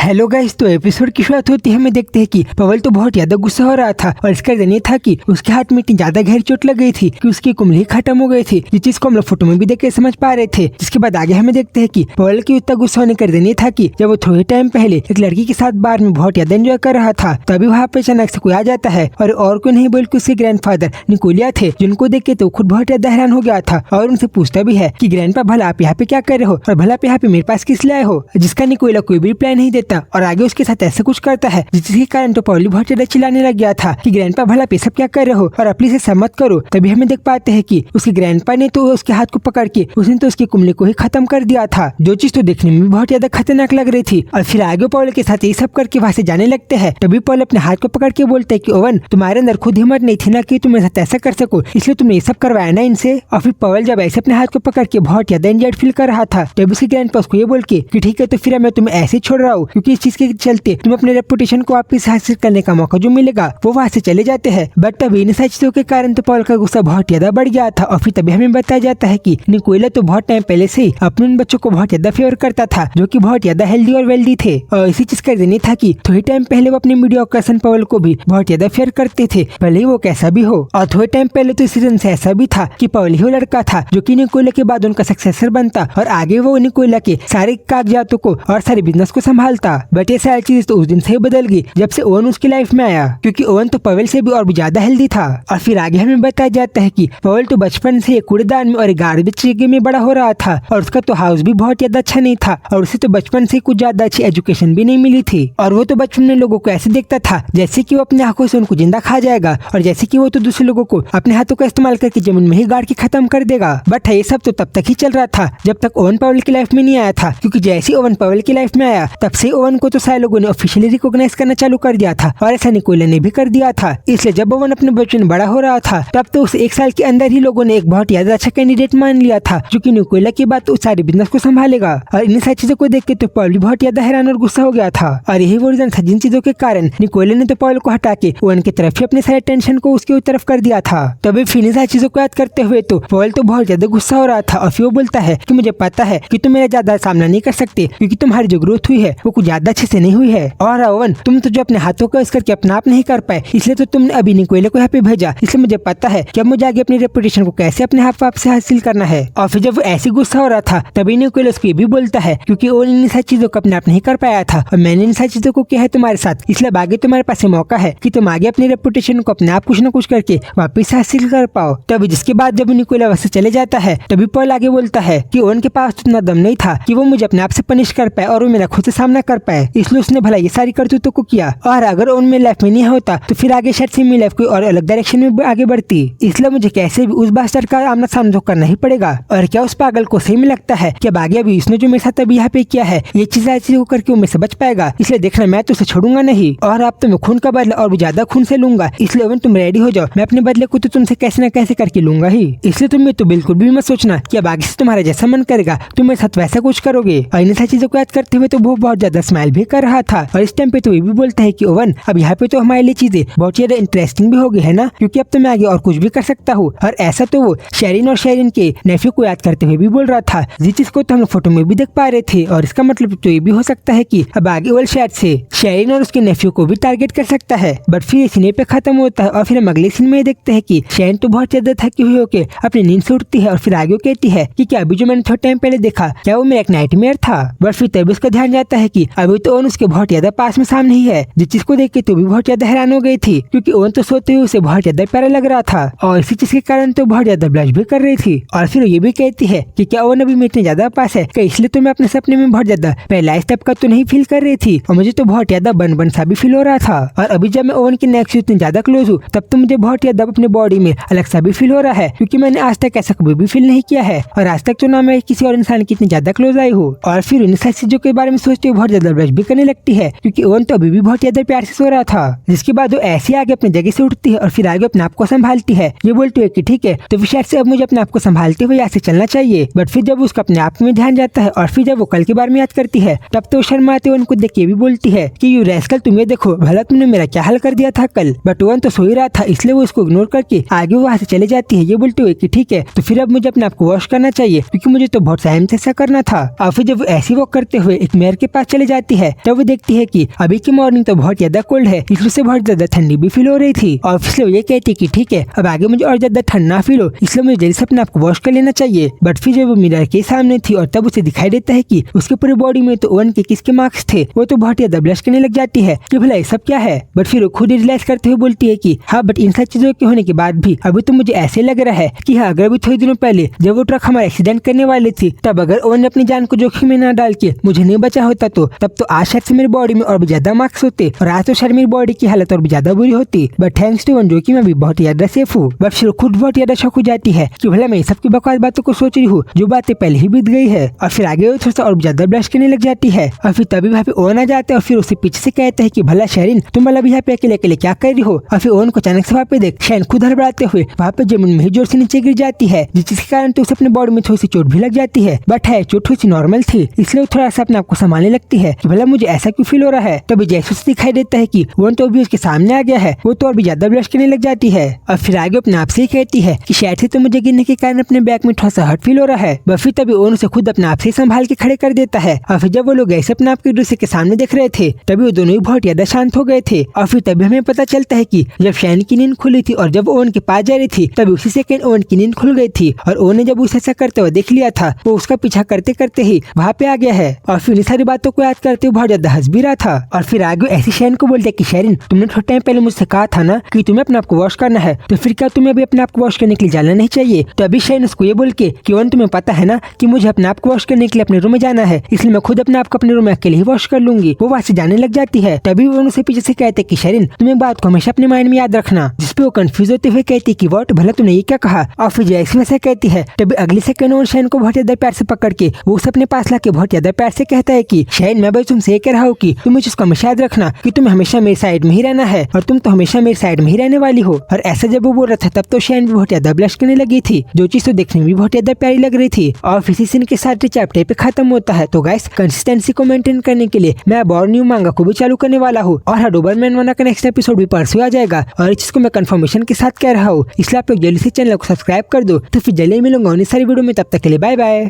Hello guys, तो episode की शुरुआत होती है। हमें देखते हैं कि पवल तो बहुत ज्यादा गुस्सा हो रहा था और इसका रीजन ये था कि उसके हाथ में इतनी ज्यादा गहरी चोट लग गई थी कि उसकी कुंडली खत्म हो गई थी, जिस चीज को हम लोग फोटो में भी देख के समझ पा रहे थे। जिसके बाद आगे हमें देखते हैं कि पवल की इतना गुस्सा होने का रीजन ये था कि जब वो थोड़े टाइम पहले एक लड़की के साथ बार में बहुत ज्यादा एंजॉय कर रहा था, तभी वहाँ पे अचानक से कोई आ जाता है और कोई नहीं बल्कि उसके ग्रैंडफादर निकोलिया थे, जिनको देख के तो खुद बहुत ज्यादा हैरान हो गया था और उनसे पूछता भी है कि ग्रैंडपा भला आप यहाँ पे क्या कर रहे हो और भला आप यहाँ पे मेरे पास किस लिए आए हो। जिसका निकोलिया कोई भी रिप्लाई नहीं देता और आगे उसके साथ ऐसा कुछ करता है जिसके कारण तो पवल बहुत ज्यादा चिल्लाने लग गया था कि ग्रैंडपा भला आप सब क्या कर रहे हो और प्लीज से सहमत करो। तभी हमें देख पाते हैं कि उसके ग्रैंडपा ने तो उसके हाथ को पकड़ के उसने तो उसकी कुंडली को ही खत्म कर दिया था, जो चीज तो देखने में बहुत ज्यादा खतरनाक लग रही थी। और फिर आगे पवल के साथ ये सब करके वहाँ से जाने लगते हैं। तभी पवल अपने हाथ को पकड़ के बोलते है कि ओवन, तुम्हारे अंदर खुद हिम्मत नहीं थी ना कि तुम मेरे साथ ऐसा कर सको, इसलिए तुमने ये सब करवाया ना इनसे। और फिर पवल जब ऐसे अपने हाथ को पकड़ के बहुत ज्यादा इंजर्ड फील कर रहा था, तब उसके ग्रैंडपा उसको ये बोल के कि ठीक है तो फिर मैं तुम्हें ऐसे छोड़ रहा हूँ, क्योंकि इस चीज के चलते तुम अपने रेपुटेशन को वापस हासिल करने का मौका जो मिलेगा वो वहाँ से चले जाते हैं। बट तभी इन सारी चीजों के कारण तो पवल का गुस्सा बहुत ज्यादा बढ़ गया था। और फिर तभी हमें बताया जाता है कि निकोलिया तो बहुत टाइम पहले से ही अपने उन बच्चों को बहुत ज्यादा फेवर करता था, जो कि बहुत ज्यादा हेल्दी और वेल्दी थे। और इसी चीज का रीजन ये था कि थोड़े टाइम पहले वो अपने मीडियोकर सन पवल को भी बहुत ज्यादा फेयर करते थे, भले ही वो कैसा भी हो। और थोड़े टाइम पहले तो इस रीजन से ऐसा भी था कि पवल ही वो लड़का था जो कि निकोलिया के बाद उनका सक्सेसर बनता और आगे वो निकोलिया के सारे कागजातों को और सारे बिजनेस को संभालता। बट ये सारी चीज तो उस दिन से ही बदल गई जब से ओवन उसकी लाइफ में आया, क्योंकि ओवन तो पवल से भी और भी ज्यादा हेल्दी था। और फिर आगे हमें बताया जाता है कि पवल तो बचपन से कूड़ेदान में और गार्बेज में बड़ा हो रहा था और उसका तो हाउस भी बहुत ज्यादा अच्छा नहीं था और उसे तो बचपन से कुछ ज्यादा अच्छी एजुकेशन भी नहीं मिली थी। और वो तो बचपन में लोगों को ऐसे देखता था जैसे कि वो अपने आंखों से उनको जिंदा खा जाएगा और जैसे कि वो तो दूसरे लोगों को अपने हाथों का इस्तेमाल करके जमीन में ही गाड़ के खत्म कर देगा। बट ये सब तो तब तक ही चल रहा था जब तक ओवन पवल की लाइफ में नहीं आया था, क्योंकि जैसे ओवन पवल की लाइफ में आया तब से ओवन को तो सारे लोगों ने ऑफिशियली रिकॉग्नाइज करना चालू कर दिया था और ऐसा निकोलिया ने भी कर दिया था। इसलिए जब ओवन अपने बच्चे में बड़ा हो रहा था तब तो उसे 1 साल के अंदर ही लोगों ने एक बहुत ज्यादा अच्छा कैंडिडेट मान लिया था, जो कि निकोलिया के बाद उस सारे बिजनेस को संभालेगा। और इन सारी चीजों को देख के तो पवल बहुत ज्यादा हैरान और गुस्सा हो गया था और यही वो रीजन था जिन चीजों के कारण निकोलिया ने तो पवल को हटा के ओवन की तरफ ही अपने सारे टेंशन को उसके तरफ कर दिया था। तभी फिर सारी चीजों को याद करते हुए तो पवल तो बहुत ज्यादा गुस्सा हो रहा था और फिर वो बोलता है कि मुझे पता है कि तुम मेरा ज्यादा सामना नहीं कर सकते, क्योंकि तुम्हारी जो ग्रोथ हुई है वो कुछ ज्यादा अच्छे से नहीं हुई है। और ओवन, तुम तो जो अपने हाथों का इस करके अपना आप नहीं कर पाए, इसलिए तो तुमने अभी निकोलिया को यहाँ पे भेजा। इसलिए मुझे पता है कि अब मुझे आगे अपनी रेपुटेशन को कैसे अपने हाथ से हासिल करना है। और फिर जब वो ऐसे गुस्सा हो रहा था तभी निकोलिया उसको ये भी बोलता है क्योंकि वो इन सारी चीजों को अपने आप नहीं कर पाया था और मैंने इन सारी चीजों को किया है तुम्हारे साथ, इसलिए आगे तुम्हारे पास मौका है कि तुम आगे अपनी रेपुटेशन को अपने आप कुछ न कुछ करके वापिस हासिल कर पाओ। तभी जिसके बाद जब निकोलिया वहाँ से चले जाता है तभी पवल आगे बोलता है कि ओवन के पास इतना दम नहीं था कि वो मुझे अपने आप से पनिश कर पाए और वो मेरा खुद से सामना कर पाए, इसलिए उसने भला ये सारी करतूतों को किया। और अगर ओवन में लाइफ में नहीं होता तो फिर आगे शायद से मेरी लाइफ कोई और अलग डायरेक्शन में आगे बढ़ती, इसलिए मुझे कैसे भी उस बास्टर का आमना सामना तो करना ही पड़ेगा। और क्या उस पागल को सही में लगता है कि अब आगे अभी इसने जो मेरे साथ अभी यहाँ पे किया है ये चीज ऐसी करके वो मेरे से बच पाएगा, इसलिए देखना मैं तो उसे छोड़ूंगा नहीं और अब तो मैं खून का बदला और भी ज्यादा खून से लूंगा। इसलिए ओवन तुम रेडी हो जाओ, मैं अपने बदले को तो तुमसे कैसे न कैसे करके लूंगा ही। इसलिए तुम तो बिल्कुल भी मत सोचना कि अब आगे से तुम्हारा जैसा मन करेगा तुम मेरे साथ वैसा कुछ करोगे। और इन सारी चीजों को याद करते हुए तो वो बहुत ज्यादा स्माइल भी कर रहा था। और इस टाइम पे तो ये भी बोलता है कि ओवन, अब यहाँ पे तो हमारे लिए चीजें बहुत ज्यादा इंटरेस्टिंग भी हो गई है ना, क्योंकि अब तो मैं आगे और कुछ भी कर सकता हूँ। और ऐसा तो वो शेरिन और शेरिन के नेफ्यू को याद करते हुए भी बोल रहा था, जिस चीज को तो हम लोग फोटो में भी देख पा रहे थे। और इसका मतलब तो ये भी हो सकता है कि अब आगे ओवन शायद से शेरिन और उसके नेफ्यू को भी टारगेट कर सकता है। बट फिर सीने पे खत्म होता है और फिर हम अगले सीन में देखते हैं कि शेरिन तो बहुत ज्यादा थकी हुई होकर अपनी नींद से उठती है और फिर आगे कहती है कि क्या अभी जो मैंने थोड़ा टाइम पहले देखा क्या वो मेरा एक नाइटमेयर था। बट फिर तभी उसका ध्यान जाता है कि अभी तो ओवन उसके बहुत ज्यादा पास में सामने ही है, जिस चीज को देख के तो भी बहुत ज्यादा हैरान हो गई थी, क्योंकि ओवन तो सोते हुए उसे बहुत ज्यादा प्यारा लग रहा था और इसी चीज के कारण तो बहुत ज्यादा ब्लश भी कर रही थी। और फिर ये भी कहती है कि क्या ओवन अभी मेरे इतने ज्यादा पास है, इसलिए तो मैं अपने सपने में बहुत ज्यादा पैरालाइज टाइप का तो नहीं फील कर रही थी और मुझे तो बहुत ज्यादा बन सा भी फील हो रहा था। और अभी जब मैं ओवन के नेक से इतनी ज्यादा क्लोज हूँ तब तो मुझे बहुत ज्यादा अपने बॉडी में अलग सा भी फील हो रहा है, क्योंकि मैंने आज तक ऐसा कभी भी फील नहीं किया है और आज तक तो ना मैं किसी और इंसान की इतनी ज्यादा क्लोज आई हूँ। और फिर इन सारी चीजों के बारे में सोचते हुए बहुत ज्यादा ब्लश भी करने लगती है, क्योंकि ओवन तो अभी भी बहुत ज्यादा प्यार से सो रहा था। जिसके बाद वो ऐसे आगे अपनी जगह से उठती है और फिर आगे अपने आप को संभालती है, ये बोलती है कि ठीक है तो फिर शायद से अब मुझे अपने आप को संभालते हुए यहाँ से चलना चाहिए। बट फिर जब उसका अपने आप में ध्यान जाता है और फिर जब वो कल के बारे में याद करती है तब तो शर्माते हुए उनको देख के भी बोलती है कि यू रैस्कल, तुम्हें देखो भला तुमने मेरा क्या हाल कर दिया था कल। बट ओवन तो सो ही रहा था, इसलिए वो उसको इग्नोर करके आगे वहाँ से चले जाती है, ये बोलते हुए कि ठीक है तो फिर अब मुझे अपने आप को वॉश करना चाहिए, क्योंकि मुझे तो बहुत टाइम से ऐसा करना था। और फिर जब ऐसी वॉक करते हुए एक मेयर के पास चले जाती है। तब वो देखती है कि अभी की मॉर्निंग तो बहुत ज्यादा कोल्ड है, इसलिए उसे बहुत ज्यादा ठंडी भी फील हो रही थी। और इसलिए वो ये कहती है कि ठीक है, अब आगे मुझे और ज्यादा ठंड ना फील हो, इसलिए मुझे जल्दी से अपने आप को वॉश कर लेना चाहिए। बट फिर जब वो मिरर के सामने थी और तब उसे दिखाई देता है कि उसके पूरे बॉडी में तो ओवन के किसके मार्क्स थे। वो तो बहुत ज्यादा ब्लश करने लग जाती है कि भला ये सब क्या है। बट फिर वो खुद ही रियलाइज करते हुए बोलती है कि हाँ, बट इन सब चीजों के होने के बाद भी अभी तो मुझे ऐसे लग रहा है कि हाँ, अगर अभी थोड़ी दिनों पहले जब वो ट्रक हमारा एक्सीडेंट करने वाली थी, तब अगर ओवन ने अपनी जान को जोखिम में न डाल के मुझे नहीं बचा होता तो तब तो आज शायद से मेरी बॉडी में और भी ज्यादा मार्क्स होते और आज तो शायद मेरी बॉडी की हालत और भी ज्यादा बुरी होती। बट थैंक्स टू ओवन जो कि मैं भी बहुत ज्यादा सेफ हूँ। बट फिर खुद बहुत ज्यादा शौक हो जाती है कि भला मैं सबकी बकवास बातों को सोच रही हूँ जो बातें पहले ही बीत गई है। और फिर आगे वो थोड़ा सा और ज्यादा ब्लश करने लग जाती है। और फिर तभी वहाँ पे ओवन आ जाता है और फिर उसे पीछे से कहते हैं कि भला शेरिन, तुम भला यहाँ पे अकेले अकेले क्या कर रही हो। और फिर ओवन को अचानक से वहाँ पे देख शेरिन खुद हड़बड़ाते हुए वहाँ पे जमीन में ही जोर से नीचे गिर जाती है, जिसके कारण तो उसे अपने बॉडी में थोड़ी सी चोट भी लग जाती है। बट है चोट थोड़ी सी नॉर्मल थी, इसलिए वो थोड़ा सा अपने आप को संभालने लगती है कि भला मुझे ऐसा क्यों फील हो रहा है। तभी जैसे उसे दिखाई देता है कि ओवन तो अभी उसके सामने आ गया है, वो तो और भी ज्यादा ब्लश करने लग जाती है। और फिर आगे अपने आप से ही कहती है कि शायद से तो मुझे गिरने के कारण अपने बैक में थोड़ा सा हर्ट फील हो रहा है। बट फिर तभी ओवन उसे खुद अपने आप से संभाल के खड़े कर देता है। और फिर जब वो लोग ऐसे अपने आप के दूसरे के सामने देख रहे थे, तभी वो दोनों ही बहुत ज्यादा शांत हो गए थे। और फिर तभी हमें पता चलता है कि जब शैन की नींद खुली थी और जब ओवन के पास जा रही थी, तभी उसी सेकंड ओवन की नींद खुल गई थी। और ओवन ने जब उसे ऐसा करते हुए देख लिया था, वो उसका पीछा करते करते ही वहाँ पे आ गया है। और फिर सारी बातों को याद करते हुए बहुत ज्यादा हंस भी रहा था। और फिर आगे ऐसी शैन को बोलते कि शेरिन, तुमने थोड़ा टाइम पहले मुझसे कहा था ना कि तुम्हें अपने आप को वॉश करना है, तो फिर क्या तुम्हें अभी अपने आप को वॉश करने के लिए जाना नहीं चाहिए। तो अभी शैन उसको ये बोल के कि ओवन, तुम्हें पता है ना कि मुझे अपने आप को वॉश करने के लिए अपने रूम में जाना है, इसलिए मैं खुद अपने आप को अपने रूम में अकेले ही वॉश कर लूंगी। वो वहाँ से जाने लग जाती है। तभी वो उनसे पीछे से कहते कि शेरिन, तुम एक बात को हमेशा अपने माइंड में याद रखना। जिसपे वो कंफ्यूज होते हुए कहती कि व्हाट, भला तुमने ये क्या कहा। और फिर जैसे वैसे कहती है, तभी अगली सेकंड वो शैन को बहुत ज्यादा प्यार से पकड़ के वो उसे अपने पास लाके बहुत ज्यादा प्यार से कहता है कि शैन, मैं बस तुमसे ये कह रहा हूँ कि तुम मुझे इसको हमेशा याद रखना कि तुम्हें हमेशा मेरे साइड में ही रहना है और तुम तो हमेशा मेरे साइड में ही रहने वाली हो। और ऐसा जब वो बोल रहा था, तब तो शैन भी बहुत ज्यादा ब्लश करने लगी थी, जो चीज तो देखने में भी बहुत ज्यादा प्यारी लग रही थी। और इसी सीन के साथ चैप्टर पे खत्म होता है। तो गाइस, कंसिस्टेंसी को मेंटेन करने के लिए मैं अब और न्यू मांगा को भी चालू करने वाला हूँ और हाँ, डोबरमैन 1 का नेक्स्ट एपिसोड भी परसों आ जाएगा। और इस चीज को मैं कंफर्मेशन के साथ कह रहा हूँ, इसलिए आप लोग जल्दी से चैनल को सब्सक्राइब कर दो। तो फिर जल्दी मिलूंगा उन्हीं सारी वीडियो में, तब तक के लिए बाय बाय।